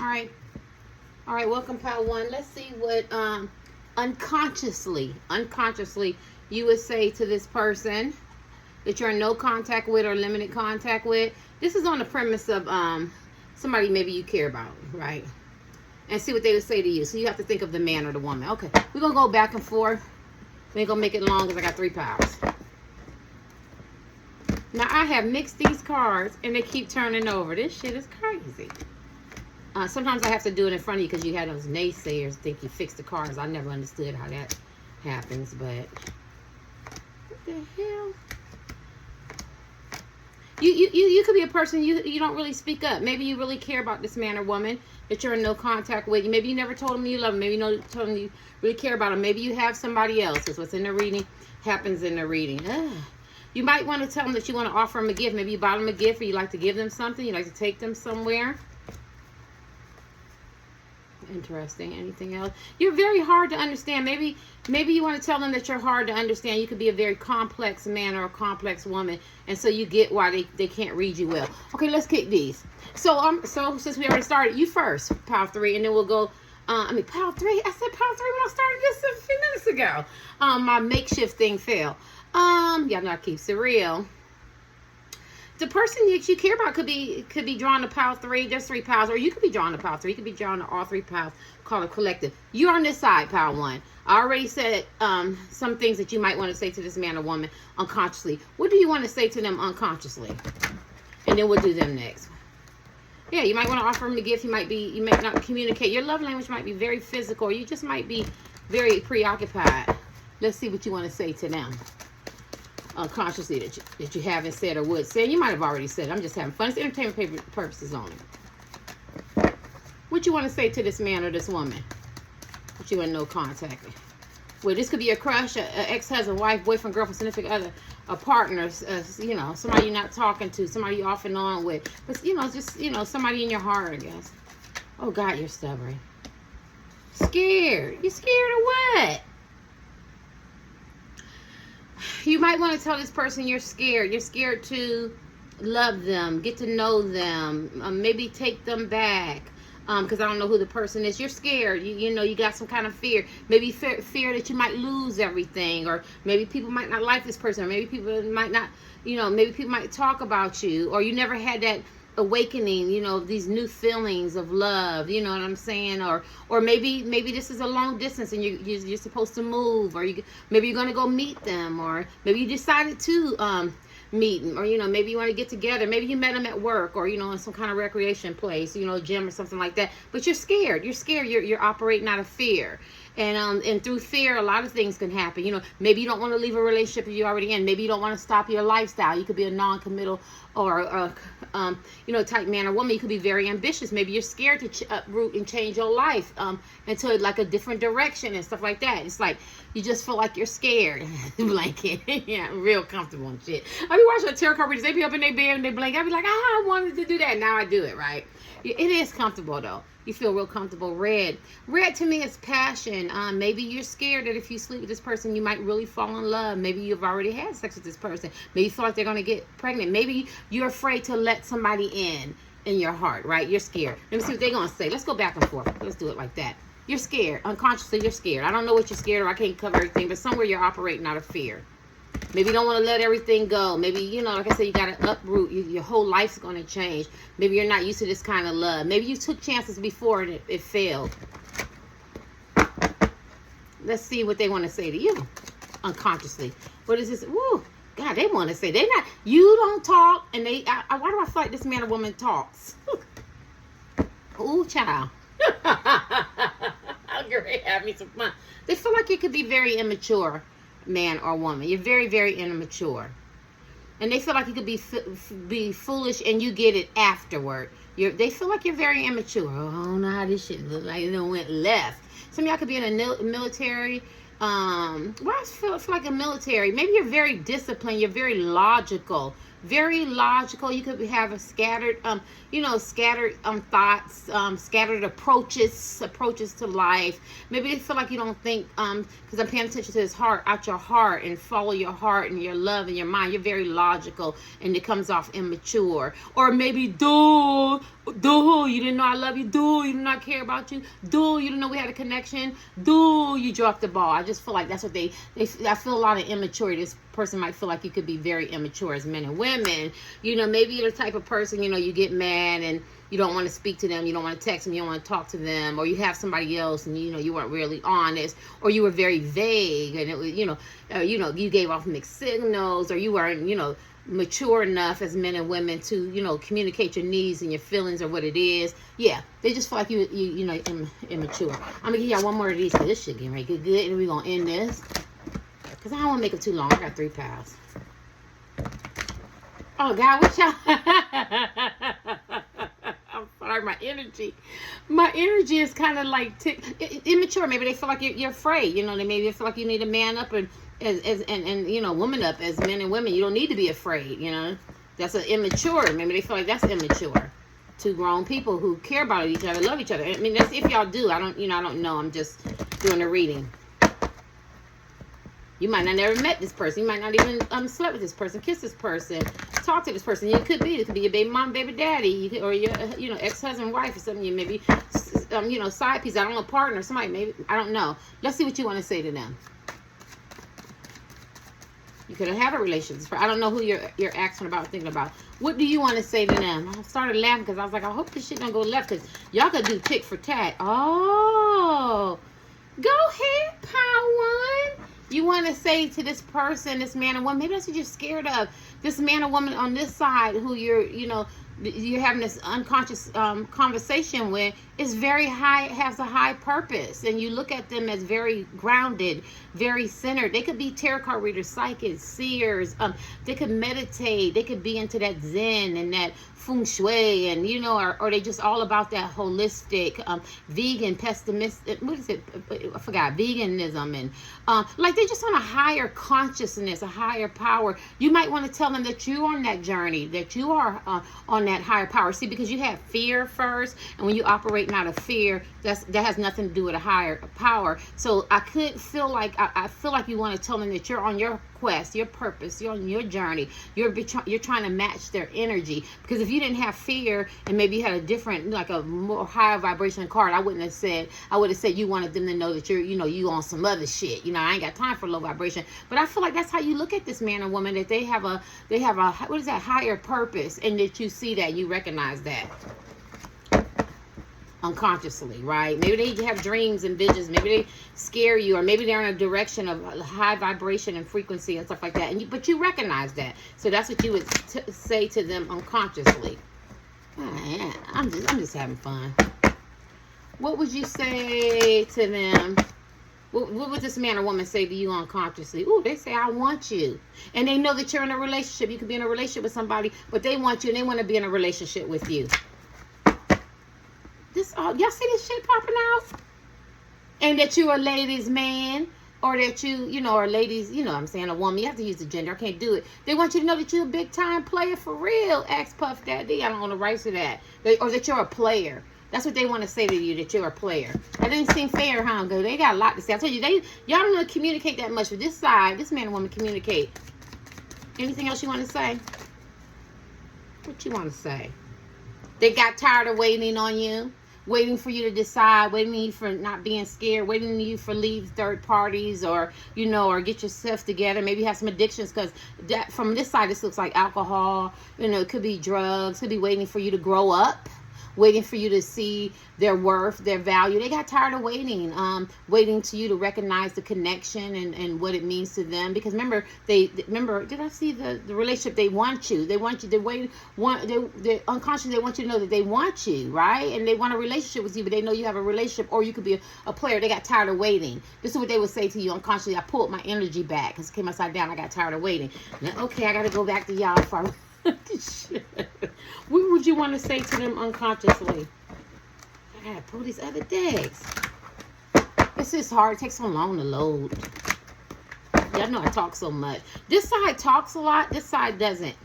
right. All right, welcome, pile one. Let's see what unconsciously you would say to this person that you're in no contact with or limited contact with. This is on the premise of somebody maybe you care about, right? And see what they would say to you. So you have to think of the man or the woman. Okay, we're going to go back and forth. We ain't going to make it long because I got 3 piles. Now, I have mixed these cards, and they keep turning over. This shit is crazy. Sometimes I have to do it in front of you because you had those naysayers think you fixed the cards. I never understood how that happens, but what the hell? You could be a person you don't really speak up. Maybe you really care about this man or woman that you're in no contact with. Maybe you never told them you love them. Maybe you told them you really care about them. Maybe you have somebody else. Because what's in the reading happens in the reading. You might want to tell them that you want to offer them a gift. Maybe you bought them a gift, or you like to give them something. You like to take them somewhere. Interesting. Anything else? You're very hard to understand. Maybe you want to tell them that you're hard to understand. You could be a very complex man or a complex woman, and so you get why they can't read you well. Okay, let's kick these. So since we already started, you first, pile 3, and then we'll go. Pile 3. I said pile 3 when I started this a few minutes ago. My makeshift thing failed. Y'all know I keep it real. The person that you care about could be drawn to pile 3. There's 3 piles, or you could be drawn to pile 3. You could be drawn to all 3 piles. Call it collective. You're on this side, pile 1. I already said some things that you might want to say to this man or woman unconsciously. What do you want to say to them unconsciously? And then we'll do them next. Yeah, you might want to offer them a gift. You might not communicate. Your love language might be very physical, or you just might be very preoccupied. Let's see what you want to say to them unconsciously that you haven't said or would say. You might have already said it. I'm just having fun. It's entertainment purposes only. What you want to say to this man or this woman that you in no contact with? Well, this could be a crush, an ex-husband, wife, boyfriend, girlfriend, significant other, a partner, somebody you're not talking to, somebody you're off and on with. But, just somebody in your heart, I guess. Oh, God, you're stubborn. Scared. You scared of what? You might want to tell this person you're scared. You're scared to love them, get to know them, maybe take them back. Because I don't know who the person is. You're scared. You got some kind of fear. Maybe fear that you might lose everything, or maybe people might not like this person, or maybe people might not, maybe people might talk about you, or you never had that awakening, these new feelings of love, you know what I'm saying? Or maybe this is a long distance and you're supposed to move, or maybe you're going to go meet them, or maybe you decided to meet them, or maybe you want to get together. Maybe you met them at work, or in some kind of recreation place, gym or something like that. But you're scared. You're operating out of fear. And through fear, a lot of things can happen. Maybe you don't want to leave a relationship you're already in. Maybe you don't want to stop your lifestyle. You could be a non-committal or type man or woman. You could be very ambitious. Maybe you're scared to uproot and change your life into like a different direction and stuff like that. It's like you just feel like you're scared. Blanket. Yeah, real comfortable and shit. I be watching tarot card readers. They be up in their bed and they blanket. I be like, I wanted to do that. Now I do it, right? It is comfortable though. You feel real comfortable. Red to me is passion. Maybe you're scared that if you sleep with this person, you might really fall in love. Maybe you've already had sex with this person. Maybe you feel like they're going to get pregnant. Maybe you're afraid to let somebody in your heart, right? You're scared. Let me see what they're going to say. Let's go back and forth. Let's do it like that. You're scared. Unconsciously, you're scared. I don't know what you're scared of. I can't cover everything, but somewhere you're operating out of fear. Maybe you don't want to let everything go. Maybe, like I said, you got to uproot. Your whole life's going to change. Maybe you're not used to this kind of love. Maybe you took chances before and it failed. Let's see what they want to say to you unconsciously. What is this? Woo, God, they want to say. They're not. You don't talk. And why do I feel like this man or woman talks? Ooh, child. I'm going to have me some fun. They feel like it could be very immature. Man or woman, you're very, very immature, and they feel like you could be foolish, and you get it afterward. They feel like you're very immature. Oh, I don't know how this shit look like. It went left. Some of y'all could be in a military. I feel like a military. Maybe you're very disciplined. You're very logical. very logical. You could have a scattered, scattered thoughts, scattered approaches to life. Maybe they feel like you don't think, because I'm paying attention to his heart, out your heart, and follow your heart and your love and your mind. You're very logical, and it comes off immature. Or maybe, duh, you didn't know I love you. Duh, you did not care about you. Duh, you didn't know we had a connection. Duh, you dropped the ball. I just feel like that's what I feel a lot of immaturity. This person might feel like you could be very immature as men and women. Maybe you're the type of person, you get mad and you don't want to speak to them, you don't want to text them, you don't want to talk to them, or you have somebody else and you weren't really honest, or you were very vague, and it was you gave off mixed signals, or you weren't mature enough as men and women to communicate your needs and your feelings or what it is. Yeah, they just feel like you immature. I'm gonna give y'all one more of these because this shit getting ready to get good, and we're gonna end this because I don't want to make it too long. I got 3 piles. Oh God, what y'all? I'm sorry, my energy is kind of like immature. Maybe they feel like you're afraid. They maybe feel like you need to man up and woman up as men and women. You don't need to be afraid. That's an immature. Maybe they feel like that's immature. 2 grown people who care about each other, love each other. I mean, that's if y'all do. I don't know. I'm just doing a reading. You might not never met this person. You might not even slept with this person, kissed this person, talk to this person. It could be your baby mom, baby daddy, or your ex-husband, wife, or something. You maybe side piece. I don't know, partner, somebody maybe. I don't know. Let's see what you want to say to them. You could have had a relationship. I don't know who you're asking about, thinking about. What do you want to say to them? I started laughing because I was like, I hope this shit don't go left because y'all could do tick for tat. Oh, go ahead, Power One. You want to say to this person, this man or woman, maybe that's what you're scared of. This man or woman on this side who you're having this unconscious conversation with is very high, has a high purpose, and you look at them as very grounded, very centered. They could be tarot card readers, psychics, seers. They could meditate. They could be into that Zen and that feng shui, and or they just all about that holistic, vegan, pessimistic. What is it? I forgot. Veganism, and like they're just on a higher consciousness, a higher power. You might want to tell them that you're on that journey, that you are on that higher power. See, because you have fear first, and when you operate out of fear, that has nothing to do with a higher power. So I could feel like I feel like you want to tell them that you're on your quest, your purpose, you're on your journey. You're trying to match their energy, because if you didn't have fear and maybe you had a different, like a more higher vibration card, I would have said you wanted them to know that you're you on some other shit. I ain't got time for low vibration. But I feel like that's how you look at this man or woman, that they have a what is that, higher purpose, and that you see that, you recognize that unconsciously, right? Maybe they have dreams and visions. Maybe they scare you, or maybe they're in a direction of high vibration and frequency and stuff like that. But you recognize that, so that's what you would say to them unconsciously. I'm just having fun. What would you say to them? What would this man or woman say to you unconsciously? Ooh, they say, I want you. And they know that you're in a relationship. You could be in a relationship with somebody, but they want you and they want to be in a relationship with you. Y'all see this shit popping out? And that you're a ladies' man, or that or ladies, what I'm saying, a woman. You have to use the gender. I can't do it. They want you to know that you're a big time player for real. Ask Puff Daddy. I don't own the rights to that. Or that you're a player. That's what they want to say to you, that you're a player. That didn't seem fair, huh? They got a lot to say. I told you, y'all don't really communicate that much. But this side, this man and woman communicate. Anything else you want to say? What you want to say? They got tired of waiting on you. Waiting for you to decide, waiting for not being scared, waiting you for leave third parties, or or get yourself together. Maybe have some addictions, because that from this side, this looks like alcohol. It could be drugs. Could be waiting for you to grow up, waiting for you to see their worth, their value. They got tired of waiting, waiting to you to recognize the connection and what it means to them. Because remember, did I see the relationship? They want you. They want you. They unconsciously, they want you to know that they want you, right? And they want a relationship with you, but they know you have a relationship, or you could be a player. They got tired of waiting. This is what they would say to you unconsciously. I pulled my energy back because it came upside down. I got tired of waiting. Now, okay, I got to go back to y'all for what would you want to say to them unconsciously? I gotta pull these other decks. This is hard. It takes so long to load. Y'all know I talk so much. This side talks a lot. This side doesn't.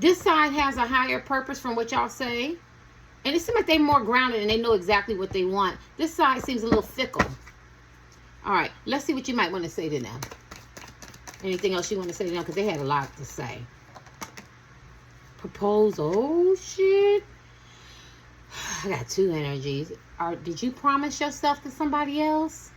This side has a higher purpose from what y'all say. And it seems like they're more grounded and they know exactly what they want. This side seems a little fickle. All right, let's see what you might want to say to them. Anything else you want to say to them? Because they had a lot to say. Proposal. Oh, shit. I got two energies. Did you promise yourself to somebody else?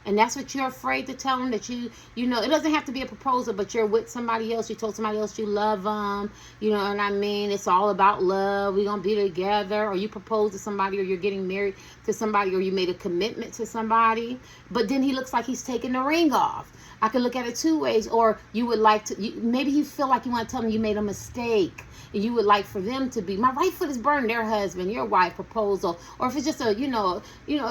And that's what you're afraid to tell them, that you know, it doesn't have to be a proposal, but you're with somebody else. You told somebody else you love them. You know what I mean? It's all about love. We're going to be together. Or you propose to somebody, or you're getting married to somebody, or you made a commitment to somebody. But then he looks like he's taking the ring off. I could look at it two ways. Or you would like to, maybe you feel like you want to tell them you made a mistake. And you would like for them to be, my right foot is burning, their husband, your wife, proposal. Or if it's just a, you know,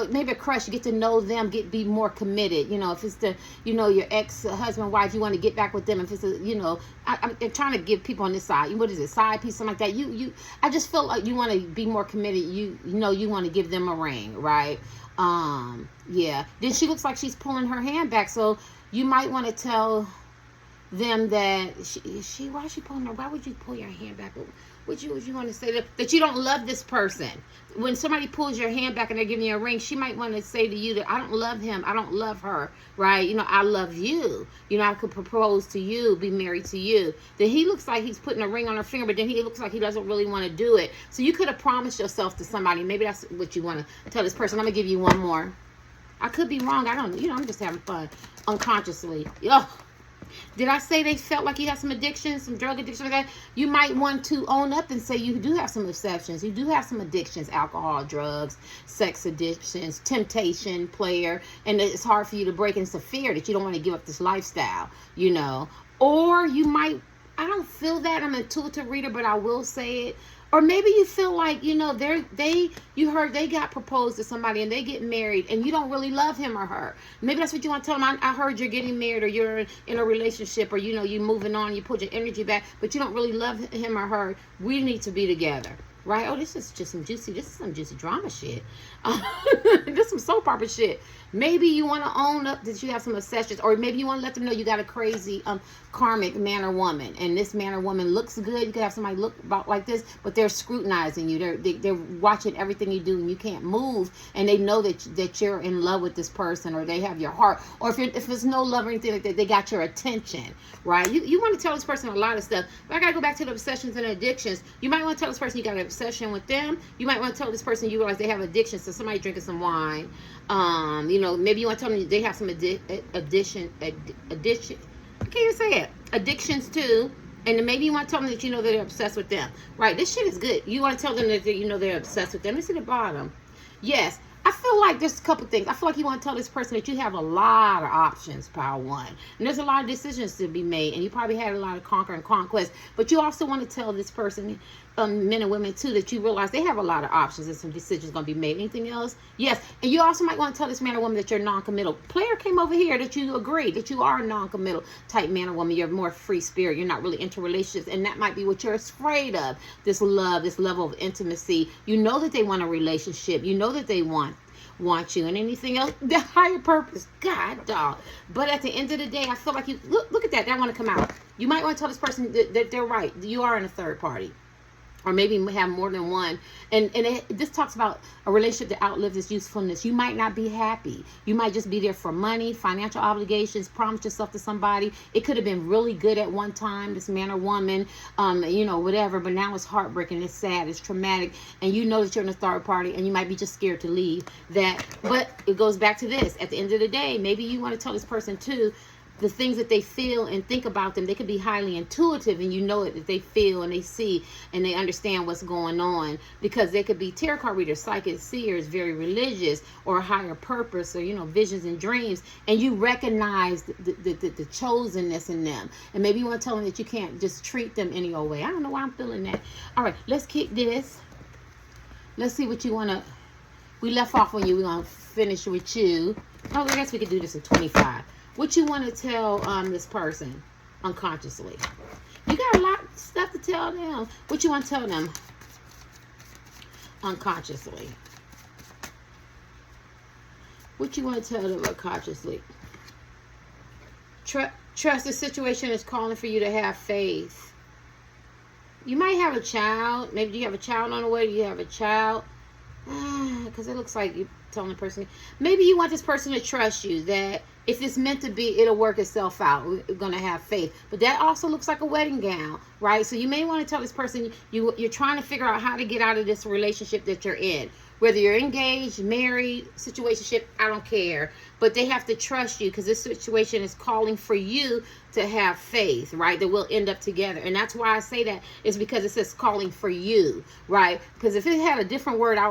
maybe a crush, you get to know them, be more committed. You know, if it's the, you know, your ex-husband, wife, you want to get back with them. If it's a, you know, I'm trying to give people on this side, what is it, side piece, something like that. I just feel like you want to be more committed. You know, you want to give them a ring, right? Yeah. Then she looks like she's pulling her hand back. So you might want to tell them that why is she pulling her? Why would you pull your hand back? Would you want to say that you don't love this person? When somebody pulls your hand back and they're giving you a ring, she might want to say to you that I don't love him, I don't love her, right? You know, I love you. You know, I could propose to you, be married to you. Then he looks like he's putting a ring on her finger, but then he looks like he doesn't really want to do it. So you could have promised yourself to somebody. Maybe that's what you want to tell this person. I'm gonna give you one more. I could be wrong. I don't. You know, I'm just having fun. Unconsciously. Ugh. Did I say they felt like you had some addictions, some drug addiction like that? You might want to own up and say you do have some exceptions. You do have some addictions, alcohol, drugs, sex addictions, temptation, player, and it's hard for you to break. And it's a fear that you don't want to give up this lifestyle, you know. Or you might, I don't feel that. I'm an intuitive reader, but I will say it. Or maybe you feel like, you know, you heard they got proposed to somebody and they get married and you don't really love him or her. Maybe that's what you want to tell them. I heard you're getting married, or you're in a relationship, or, you know, you're moving on, you put your energy back, but you don't really love him or her. We need to be together. Right? Oh, this is just some juicy drama shit. This is some soap opera shit. Maybe you want to own up that you have some obsessions, or maybe you want to let them know you got a crazy karmic man or woman, and this man or woman looks good. You could have somebody look about like this, but they're scrutinizing you. They're watching everything you do, and you can't move, and they know that you're in love with this person, or they have your heart, or if there's no love or anything like that, they got your attention, right? You want to tell this person a lot of stuff, but I gotta go back to the obsessions and addictions. You might want to tell this person you got an obsession with them. You might want to tell this person you realize they have addictions, so somebody drinking some wine. You know, maybe you want to tell them they have some addiction. I can't even say it. Addictions too. And then maybe you want to tell them that you know they're obsessed with them. Right? This shit is good. You want to tell them that you know they're obsessed with them. Let's see the bottom. Yes. I feel like there's a couple things. I feel like you want to tell this person that you have a lot of options, power one. And there's a lot of decisions to be made. And you probably had a lot of conquer and conquest. But you also want to tell this person, men and women too, that you realize they have a lot of options and some decisions going to be made. Anything else? Yes. And you also might want to tell this man or woman that you're non-committal. Player came over here that you agree that you are a non-committal type man or woman. You're more free spirit. You're not really into relationships. And that might be what you're afraid of. This love, this level of intimacy. You know that they want a relationship. You know that they want you, and anything else, the higher purpose, God dog. But at the end of the day, I feel like you look at that want to come out. You might want to tell this person that they're right. You are in a third party, or maybe have more than one. And this talks about a relationship that outlived its usefulness. You might not be happy. You might just be there for money, financial obligations, promise yourself to somebody. It could have been really good at one time, this man or woman, you know, whatever, but now it's heartbreaking, it's sad, it's traumatic, and you know that you're in a third party, and you might be just scared to leave that. But it goes back to this. At the end of the day, maybe you want to tell this person too, the things that they feel and think about them. They could be highly intuitive, and you know it, that they feel and they see and they understand what's going on, because they could be tarot card readers, psychic, seers, very religious, or a higher purpose, or, you know, visions and dreams, and you recognize the chosenness in them. And maybe you want to tell them that you can't just treat them any old way. I don't know why I'm feeling that. All right, let's kick this. Let's see what you want to. We left off on you. We're going to finish with you. Oh, I guess we could do this in 25. What you want to tell this person unconsciously? You got a lot of stuff to tell them. What you want to tell them unconsciously? What you want to tell them unconsciously? Trust the situation is calling for you to have faith. You might have a child. Maybe you have a child on the way. You have a child. Because it looks like you're telling the person. Maybe you want this person to trust you. That if it's meant to be, it'll work itself out. We're going to have faith. But that also looks like a wedding gown, right? So you may want to tell this person you're trying to figure out how to get out of this relationship that you're in. Whether you're engaged, married, situationship, I don't care. But they have to trust you because this situation is calling for you to have faith, right? That we'll end up together. And that's why I say that is because it says calling for you, right? Because if it had a different word, I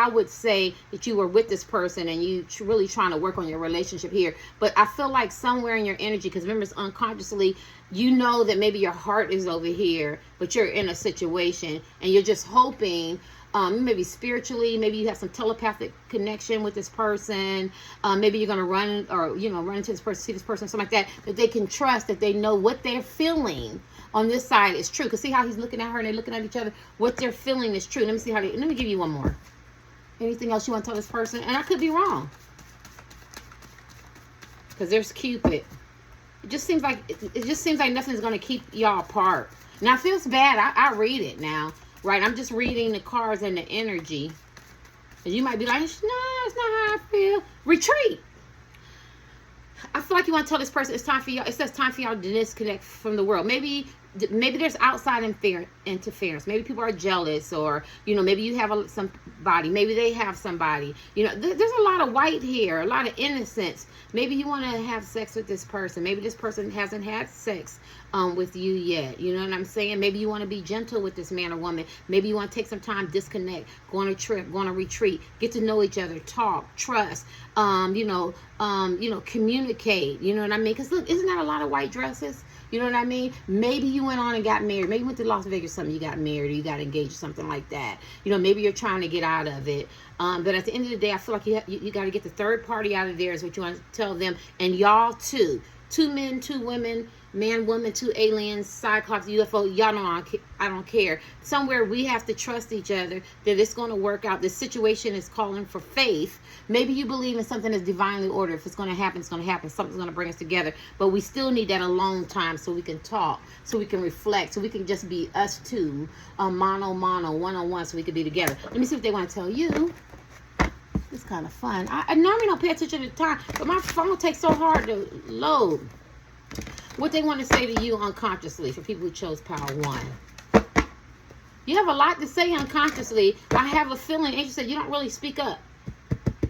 would say that you were with this person and you really trying to work on your relationship here. But I feel like somewhere in your energy, because remember, it's unconsciously, you know that maybe your heart is over here, but you're in a situation and you're just hoping, maybe spiritually, maybe you have some telepathic connection with this person. Maybe you're going to run into this person, see this person, something like that they can trust, that they know what they're feeling on this side is true. Because see how he's looking at her and they're looking at each other? What they're feeling is true. Let me give you one more. Anything else you want to tell this person? And I could be wrong. Because there's Cupid. It just seems like nothing's going to keep y'all apart. Now, it feels bad. I read it now. Right, I'm just reading the cards and the energy. And you might be like, no, it's not how I feel. Retreat. I feel like you want to tell this person it's time for y'all. It says time for y'all to disconnect from the world. Maybe there's outside interference. Maybe people are jealous, or maybe you have somebody. Maybe they have somebody. There's a lot of white here, a lot of innocence. Maybe you want to have sex with this person. Maybe this person hasn't had sex with you yet. You know what I'm saying? Maybe you want to be gentle with this man or woman. Maybe you want to take some time, disconnect, go on a trip, go on a retreat, get to know each other, talk, trust, communicate. You know what I mean? Because look, isn't that a lot of white dresses? You know what I mean? Maybe you went on and got married. Maybe you went to Las Vegas or something. You got married or you got engaged or something like that. Maybe you're trying to get out of it. But at the end of the day, I feel like you got to get the third party out of there is what you want to tell them. And y'all too. 2 men, 2 women, man, woman, 2 aliens, cyclops, UFO. Y'all know I don't care. Somewhere we have to trust each other that it's going to work out. This situation is calling for faith. Maybe you believe in something that's divinely ordered. If it's going to happen, it's going to happen. Something's going to bring us together. But we still need that alone time so we can talk, so we can reflect, so we can just be us two, mano, one-on-one, so we can be together. Let me see what they want to tell you. It's kind of fun. I normally don't pay attention to the time, but my phone takes so hard to load. What they want to say to you unconsciously for people who chose Power 1. You have a lot to say unconsciously. I have a feeling, Angel said, you don't really speak up.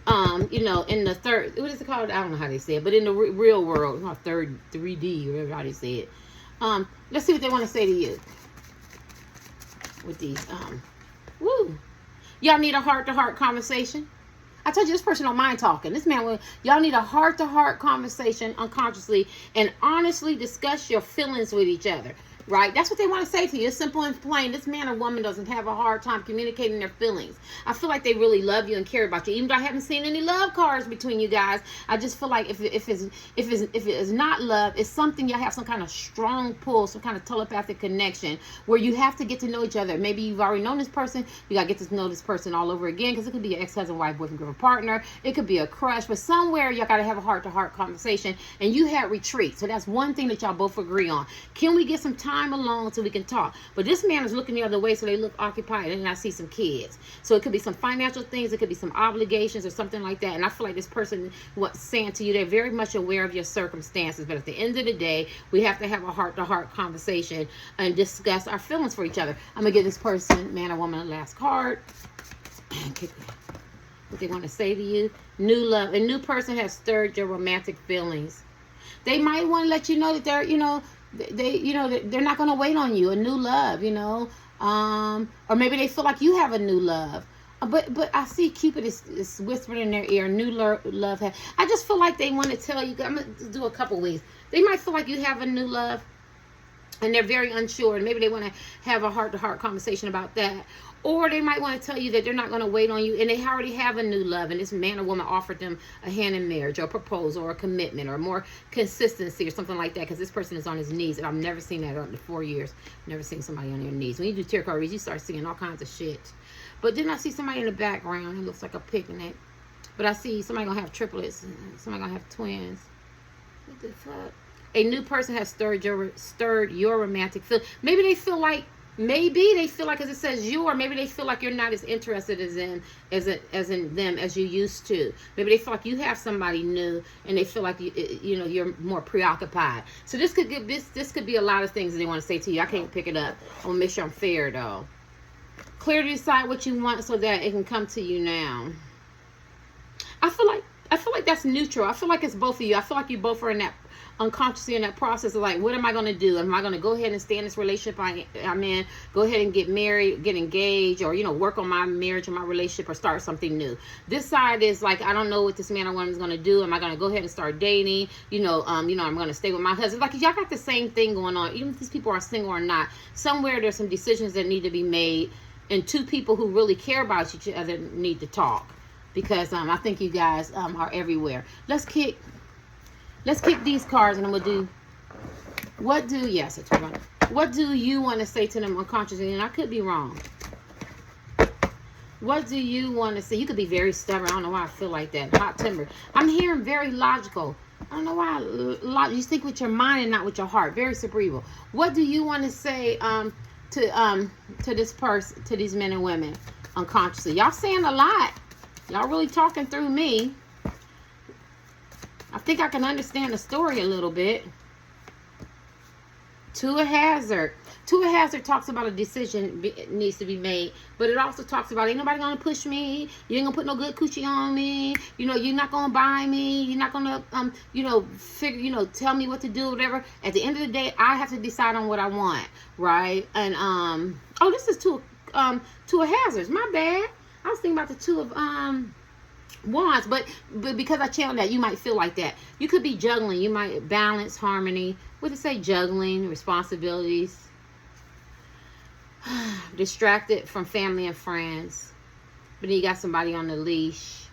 In the third, what is it called? I don't know how they say it, but in the real world, not third 3D, or whatever how they say it. Let's see what they want to say to you. With these, y'all need a heart-to-heart conversation. I told you this person don't mind talking. This man, y'all need a heart-to-heart conversation unconsciously and honestly discuss your feelings with each other. Right? That's what they want to say to you. It's simple and plain. This man or woman doesn't have a hard time communicating their feelings. I feel like they really love you and care about you. Even though I haven't seen any love cards between you guys, I just feel like if it is not love, it's something y'all have some kind of strong pull, some kind of telepathic connection where you have to get to know each other. Maybe you've already known this person. You got to get to know this person all over again, because it could be an ex-husband, wife, boyfriend, girlfriend, partner. It could be a crush, but somewhere y'all got to have a heart-to-heart conversation, and you had retreat. So that's one thing that y'all both agree on. Can we get some time alone so we can talk? But this man is looking the other way, so they look occupied, and I see some kids. So it could be some financial things, it could be some obligations or something like that. And I feel like this person what's saying to you, they're very much aware of your circumstances, but at the end of the day, we have to have a heart-to-heart conversation and discuss our feelings for each other. I'm gonna give this person, man or woman, a last card. What they want to say to you. New love. A new person has stirred your romantic feelings. They might want to let you know that they're not going to wait on you. A new love, or maybe they feel like you have a new love. But I see Cupid is whispering in their ear, new love. I just feel like they want to tell you. I'm going to do a couple ways. They might feel like you have a new love, and they're very unsure, and maybe they want to have a heart-to-heart conversation about that. Or they might want to tell you that they're not going to wait on you, and they already have a new love, and this man or woman offered them a hand in marriage, or a proposal, or a commitment, or more consistency, or something like that, because this person is on his knees, and I've never seen that in 4 years. Never seen somebody on their knees. When you do tarot card reads, you start seeing all kinds of shit. But then I see somebody in the background who looks like a picnic. But I see somebody going to have triplets, and somebody going to have twins. What the fuck? A new person has stirred your romantic feel. Maybe they feel like Maybe they feel like, as it says you, or maybe they feel like you're not as interested as in them as you used to. Maybe they feel like you have somebody new, and they feel like you're more preoccupied. So this could be a lot of things that they want to say to you. I can't pick it up. I want to make sure I'm fair though. Clearly decide what you want so that it can come to you now. I feel like that's neutral. I feel like it's both of you. I feel like you both are in that unconsciously in that process of like, what am I going to do? Am I going to go ahead and stay in this relationship I'm in, go ahead and get married, get engaged, or work on my marriage or my relationship, or start something new? This side is like, I don't know what this man or woman is going to do. Am I going to go ahead and start dating? I'm going to stay with my husband. Like, y'all got the same thing going on, even if these people are single or not. Somewhere there's some decisions that need to be made, and two people who really care about each other need to talk, because I think you guys are everywhere. Let's kick these cards, and then we'll do what do you want to say to them unconsciously? And I could be wrong. What do you want to say? You could be very stubborn. I don't know why I feel like that. Hot temper. I'm hearing very logical. I don't know why. You think with your mind and not with your heart. Very cerebral. What do you want to say to this person, to these men and women unconsciously? Y'all saying a lot. Y'all really talking through me. I think I can understand the story a little bit. Two of Hazard. Two of Hazard talks about a decision needs to be made, but it also talks about ain't nobody gonna push me. You ain't gonna put no good coochie on me. You're not gonna buy me. You're not gonna tell me what to do, whatever. At the end of the day, I have to decide on what I want, right? And oh, this is two of Hazards. My bad. I was thinking about the two of Wands, but because I channeled that, you might feel like that. You could be juggling. You might balance, harmony. What does it say? Juggling, responsibilities. Distracted from family and friends. But then you got somebody on the leash.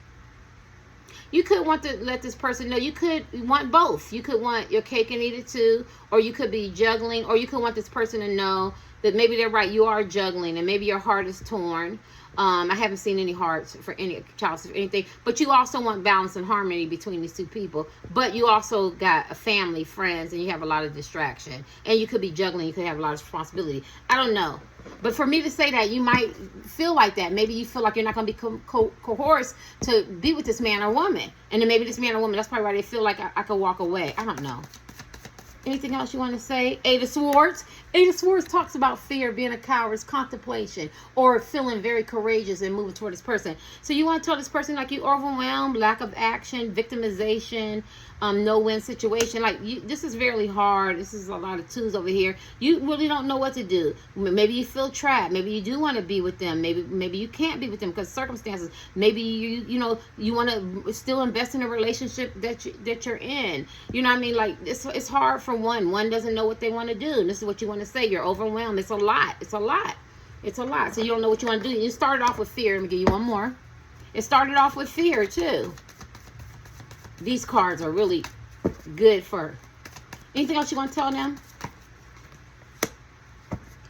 You could want to let this person know. You could want both. You could want your cake and eat it too. Or you could be juggling. Or you could want this person to know that maybe they're right. You are juggling. And maybe your heart is torn. I haven't seen any hearts for any child or anything, but you also want balance and harmony between these two people. But you also got a family, friends, and you have a lot of distraction. And you could be juggling. You could have a lot of responsibility. I don't know. But for me to say that, you might feel like that. Maybe you feel like you're not going to be coerced to be with this man or woman. And then maybe this man or woman, that's probably why they feel like I could walk away. I don't know. Anything else you want to say? Eight of Swords. Eight of Swords talks about fear, being a coward, contemplation, or feeling very courageous and moving toward this person. So you want to tell this person like you overwhelmed, lack of action, victimization, no-win situation. Like this is very hard. This is a lot of twos over here. You really don't know what to do. Maybe you feel trapped. Maybe you do want to be with them. Maybe you can't be with them because circumstances. Maybe you want to still invest in a relationship that you're in. You know what I mean? Like it's hard for one. One doesn't know what they want to do. And this is what you want to say. You're overwhelmed. It's a lot. It's a lot. It's a lot. So you don't know what you want to do. You started off with fear. Let me give you one more. It started off with fear too. These cards are really good for anything else you want to tell them?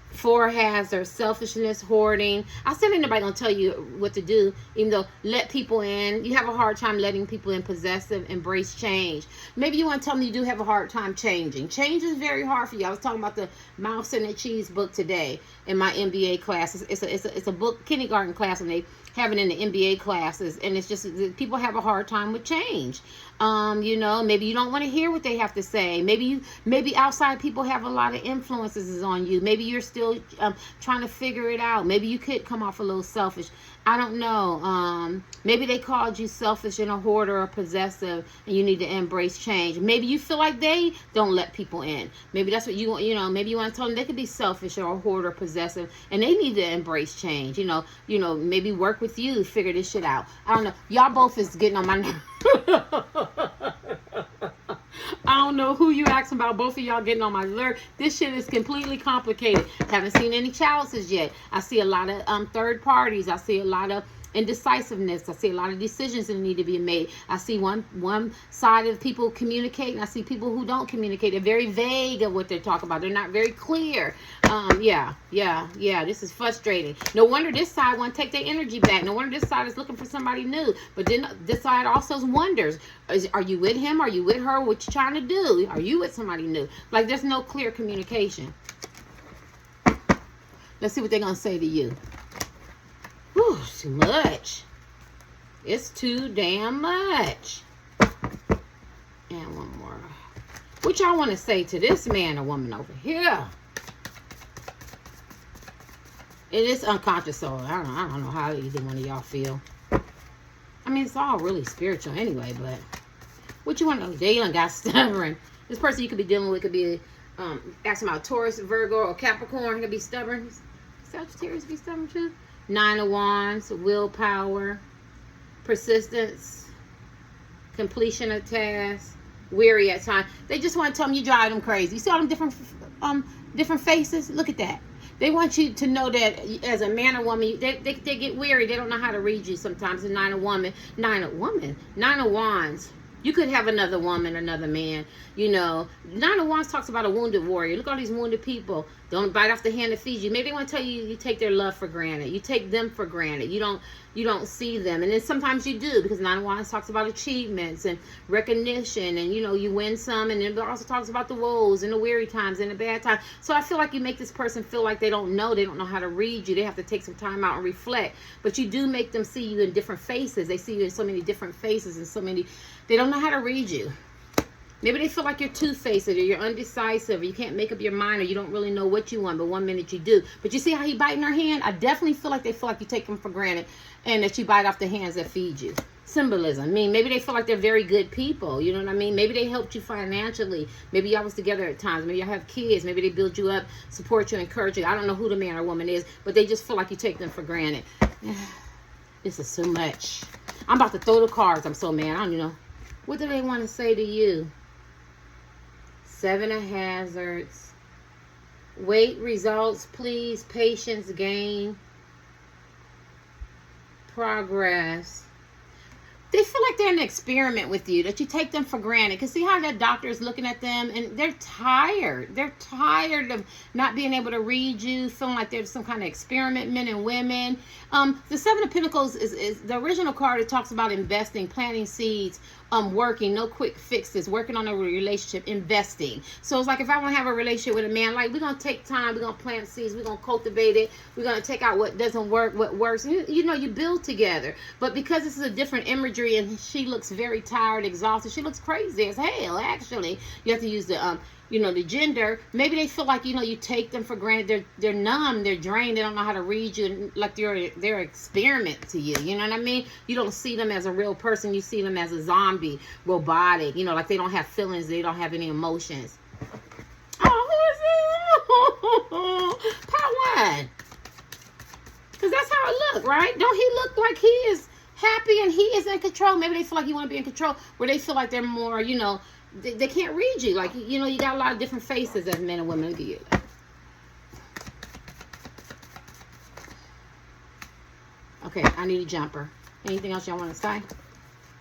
Four Hazard, selfishness, hoarding. I said ain't nobody gonna tell you what to do, even though let people in. You have a hard time letting people in. Possessive, embrace change. Maybe you want to tell me you do have a hard time changing. Change is very hard for you. I was talking about the Mouse and the Cheese book today in my MBA class. It's a book, kindergarten class, and they have it in the MBA classes, and it's just people have a hard time with change. Maybe you don't want to hear what they have to say. Maybe outside people have a lot of influences on you. Maybe you're still trying to figure it out. Maybe you could come off a little selfish. I don't know. Maybe they called you selfish and a hoarder or possessive, and you need to embrace change. Maybe you feel like they don't let people in. Maybe that's what you want. Maybe you want to tell them they could be selfish or a hoarder, possessive, and they need to embrace change. Maybe work with you, figure this shit out. I don't know. Y'all both is getting on my nerves. I don't know who you asking about. Both of y'all getting on my nerve. This shit is completely complicated. Haven't seen any chalices yet. I see a lot of third parties. I see a lot of indecisiveness. I see a lot of decisions that need to be made. I see one side of people communicating. I see people who don't communicate. They're very vague of what they're talking about. They're not very clear. Yeah. This is frustrating. No wonder this side want to take their energy back. No wonder this side is looking for somebody new. But then this side also wonders, are you with him? Are you with her? What you trying to do? Are you with somebody new? Like there's no clear communication. Let's see what they're going to say to you. Whew, too much. It's too damn much. And one more. What y'all want to say to this man or woman over here? It is unconscious, so I don't know how either one of y'all feel. I mean, it's all really spiritual anyway, but what you want to know? They done got stubborn. This person you could be dealing with could be asking about Taurus, Virgo, or Capricorn. Could be stubborn. Sagittarius be stubborn too. 9 of Wands, willpower, persistence, completion of tasks, weary at times. They just want to tell them you drive them crazy. You see all them different faces? Look at that. They want you to know that as a man or woman, they get weary. They don't know how to read you sometimes. A 9 of Wands. You could have another woman, another man. You know, 9 of Wands talks about a wounded warrior. Look at all these wounded people. Don't bite off the hand that feeds you. Maybe they want to tell you take their love for granted. You take them for granted. You don't see them. And then sometimes you do, because 9 of Wands talks about achievements and recognition, and you know, you win some, and then it also talks about the woes and the weary times and the bad times. So I feel like you make this person feel like they don't know how to read you. They have to take some time out and reflect. But you do make them see you in different faces. They see you in so many different faces and so many. They don't know how to read you. Maybe they feel like you're two-faced, or you're undecisive, or you can't make up your mind, or you don't really know what you want, but one minute you do. But you see how he biting her hand? I definitely feel like they feel like you take them for granted, and that you bite off the hands that feed you. Symbolism. I mean, maybe they feel like they're very good people. You know what I mean? Maybe they helped you financially. Maybe y'all was together at times. Maybe y'all have kids. Maybe they build you up, support you, encourage you. I don't know who the man or woman is, but they just feel like you take them for granted. This is so much. I'm about to throw the cards. I'm so mad. I don't even know. What do they want to say to you? 7 of Hazards. Wait, results, please. Patience, gain. Progress. They feel like they're an experiment with you, that you take them for granted. Because see how that doctor is looking at them, and they're tired. They're tired of not being able to read you, feeling like they're some kind of experiment, men and women. The 7 of Pentacles is the original card. It talks about investing, planting seeds, working, no quick fixes, working on a relationship, investing. So it's like, if I want to have a relationship with a man, like, we're going to take time, we're going to plant seeds, we're going to cultivate it, we're going to take out what doesn't work, what works. And you know, you build together. But because this is a different imagery, and she looks very tired, exhausted, she looks crazy as hell, actually. You have to use the the gender. Maybe they feel like, you take them for granted. They're numb, they're drained, they don't know how to read you, like they're an experiment to you. You know what I mean? You don't see them as a real person. You see them as a zombie, robotic. Like they don't have feelings, they don't have any emotions. Oh, who is it? Part 1. Because that's how it look, right? Don't he look like he is happy and he is in control? Maybe they feel like you want to be in control, where they feel like they're more, they can't read you. Like, you got a lot of different faces as men and women. Look at you. Okay, I need a jumper. Anything else y'all want to say?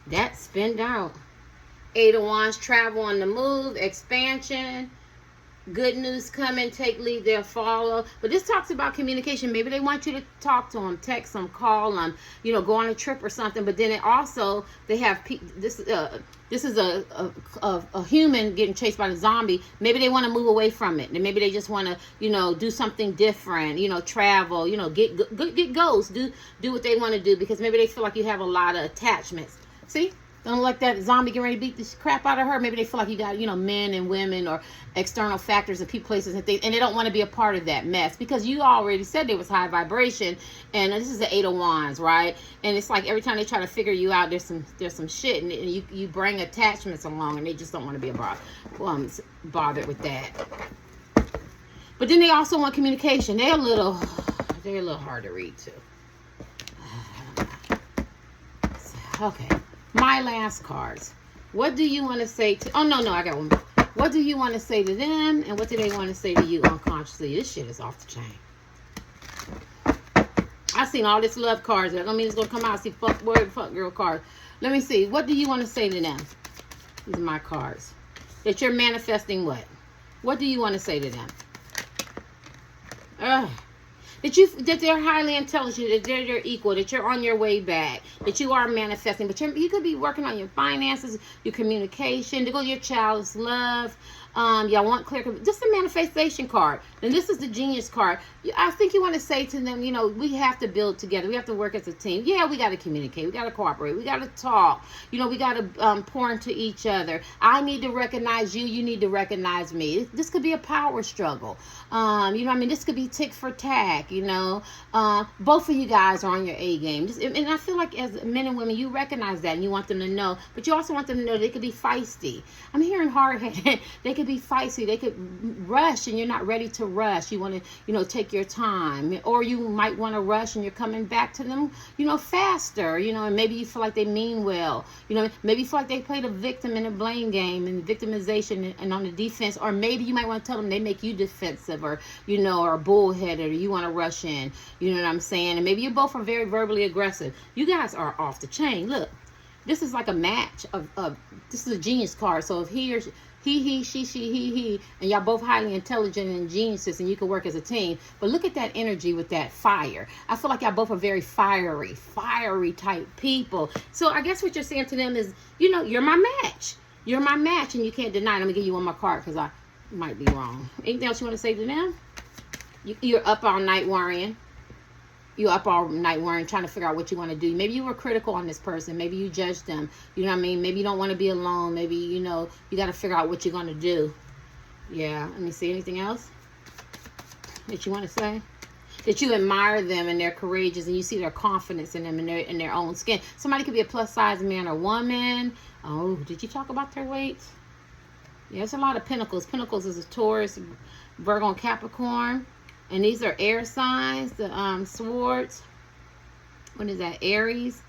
That's spinned out. 8 of Wands, travel on the move, expansion. Good news coming, take lead, they'll follow. But this talks about communication. Maybe they want you to talk to them, text them, call them, go on a trip or something. But then they have this is a human getting chased by the zombie. Maybe they want to move away from it, and maybe they just want to do something different, travel, get goals, do what they want to do, because maybe they feel like you have a lot of attachments. See? Don't let that zombie get ready to beat the crap out of her. Maybe they feel like you got, men and women or external factors and people, places and things, and they don't want to be a part of that mess, because you already said there was high vibration, and this is the 8 of Wands, right? And it's like every time they try to figure you out, there's some shit, and you bring attachments along, and they just don't want to be bothered with that. But then they also want communication. They're a little hard to read too. Okay. My last cards. What do you want to say to... Oh, no, I got one. What do you want to say to them? And what do they want to say to you unconsciously? This shit is off the chain. I've seen all this love cards. That don't mean it's going to come out. I see fuck boy, fuck girl cards. Let me see. What do you want to say to them? These are my cards. That you're manifesting what? What do you want to say to them? That they're highly intelligent, that they're your equal, that you're on your way back, that you are manifesting, but you could be working on your finances, your communication, to go your child's love, Y'all want clear. This is the manifestation card. And this is the genius card. I think you want to say to them, we have to build together. We have to work as a team. Yeah, we got to communicate. We got to cooperate. We got to talk. We got to pour into each other. I need to recognize you. You need to recognize me. This could be a power struggle. This could be tick for tack. Both of you guys are on your A game. And I feel like as men and women, you recognize that and you want them to know. But you also want them to know they could be feisty. I'm hearing hard-headed. They could be feisty. They could rush and you're not ready to rush. You want to, take your time. Or you might want to rush and you're coming back to them, faster. And maybe you feel like they mean well. Maybe you feel like they played a victim in a blame game and victimization and on the defense. Or maybe you might want to tell them they make you defensive or, or bullheaded or you want to rush in. You know what I'm saying? And maybe you both are very verbally aggressive. You guys are off the chain. Look. This is like a match of this is a genius card. So if he, she, and y'all both highly intelligent and geniuses and you can work as a team. But look at that energy with that fire. I feel like y'all both are very fiery type people. So I guess what you're saying to them is, you're my match. You're my match and you can't deny it. I'm going to give you one more card because I might be wrong. Anything else you want to say to them? You're up all night worrying. You're up all night worrying, trying to figure out what you want to do. Maybe you were critical on this person. Maybe you judged them. You know what I mean? Maybe you don't want to be alone. Maybe, you got to figure out what you're going to do. Yeah. Let me see. Anything else that you want to say? That you admire them and they're courageous and you see their confidence in them and in their own skin. Somebody could be a plus size man or woman. Oh, did you talk about their weight? Yeah, it's a lot of Pentacles. Pentacles is a Taurus, Virgo, and Capricorn. And these are air signs, the swords. What is that? Aries,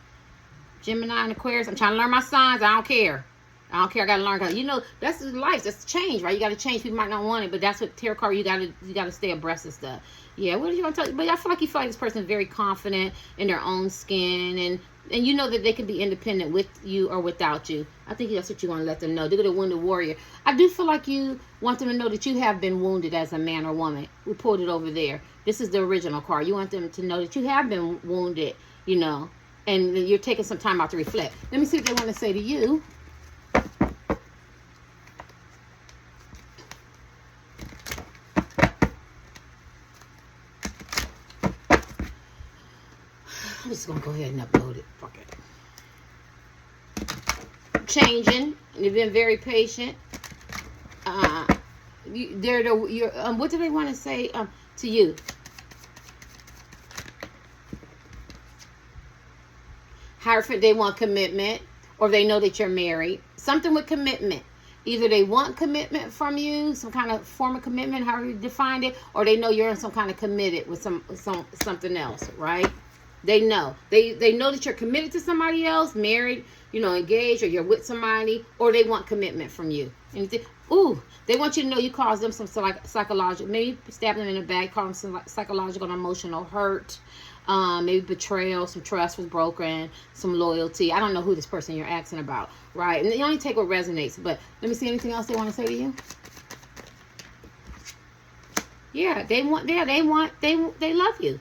Gemini, and Aquarius. I'm trying to learn my signs. I don't care. I got to learn. That's life. That's change, right? You got to change. People might not want it, but that's what tarot card. You got to stay abreast of stuff. Yeah. What do you want to tell you? But I feel like this person is very confident in their own skin, and you know that they can be independent with you or without you. I think that's what you want to let them know. They're the wounded warrior. I do feel like you want them to know that you have been wounded as a man or woman. We pulled it over there. This is the original card. You want them to know that you have been wounded, and you're taking some time out to reflect. Let me see what they want to say to you. I'm just going to go ahead and upload it. Fuck it. Changing. You've been very patient. What do they want to say to you? They want commitment, or they know that you're married. Something with commitment. Either they want commitment from you, some kind of form of commitment, however you defined it, or they know you're in some kind of committed with something else, right? They know. They know that you're committed to somebody else, married, engaged, or you're with somebody, or they want commitment from you. Anything? Ooh, they want you to know you caused them some psychological, maybe stab them in the back, cause them some psychological and emotional hurt, maybe betrayal, some trust was broken, some loyalty. I don't know who this person you're asking about, right? And you only take what resonates. But let me see anything else they want to say to you. Yeah, they love you.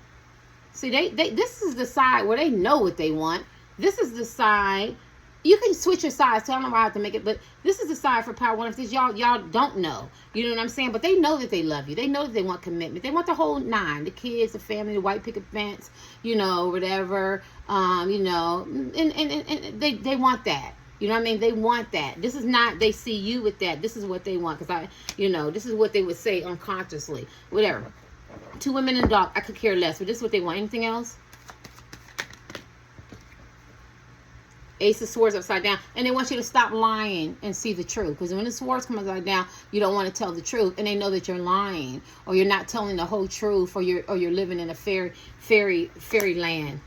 See, this is the side where they know what they want. This is the side. You can switch your sides. So I don't know why I have to make it, but this is the side for power one. If this y'all don't know, you know what I'm saying? But they know that they love you. They know that they want commitment. They want the whole nine: the kids, the family, the white picket fence, whatever. And they want that. You know what I mean? They want that. This is not, they see you with that. This is what they want. Because this is what they would say unconsciously. Whatever. Two women and a dog. I could care less. But this is what they want. Anything else? Ace of Swords upside down. And they want you to stop lying and see the truth. Because when the swords come upside down, you don't want to tell the truth. And they know that you're lying. Or you're not telling the whole truth. Or you're living in a fairy land.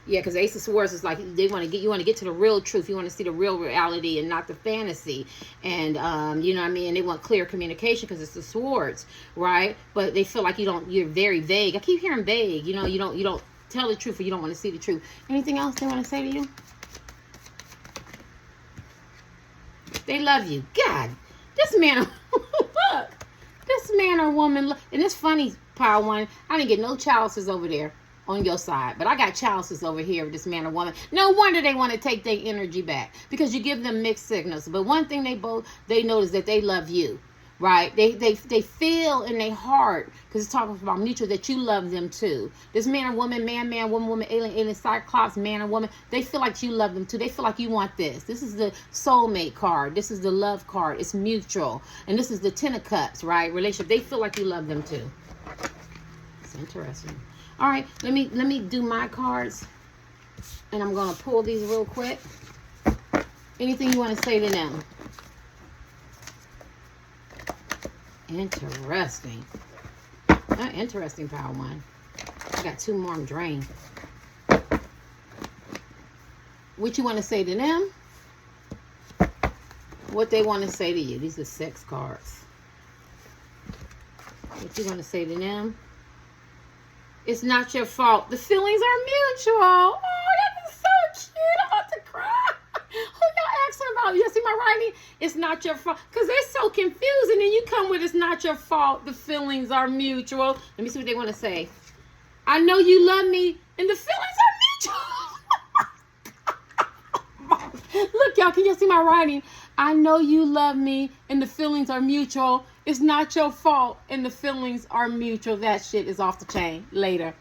Yeah, because Ace of Swords is like you want to get to the real truth. You want to see the real reality and not the fantasy. And you know what I mean? They want clear communication because it's the swords, right? But they feel like you're very vague. I keep hearing vague. You don't tell the truth or you don't want to see the truth. Anything else they want to say to you? They love you. God, this man, look, this man or woman, and it's funny, Power One, I didn't get no chalices over there on your side, but I got chalices over here with this man or woman. No wonder they want to take their energy back because you give them mixed signals. But one thing they notice that they love you. right? They feel in their heart, because it's talking about mutual, that you love them too. This man and woman, man, woman, woman, alien, cyclops, man and woman, they feel like you love them too. They feel like you want this. This is the soulmate card. This is the love card. It's mutual. And this is the Ten of Cups, right? Relationship. They feel like you love them too. It's interesting. All right, let me do my cards, and I'm gonna pull these real quick. Anything you want to say to them? Interesting. Interesting, Power One. I got 2 more. I'm drained. What you want to say to them? What they want to say to you? These are 6 cards. What you want to say to them? It's not your fault. The feelings are mutual. Oh, that is so cute. I'm about to cry. Who y'all asking about? You see my writing? It's not your fault. Because they're so confused. And then you come with, it's not your fault. The feelings are mutual. Let me see what they want to say. I know you love me. And the feelings are mutual. Look, y'all. Can you see my writing? I know you love me. And the feelings are mutual. It's not your fault. And the feelings are mutual. That shit is off the chain. Later.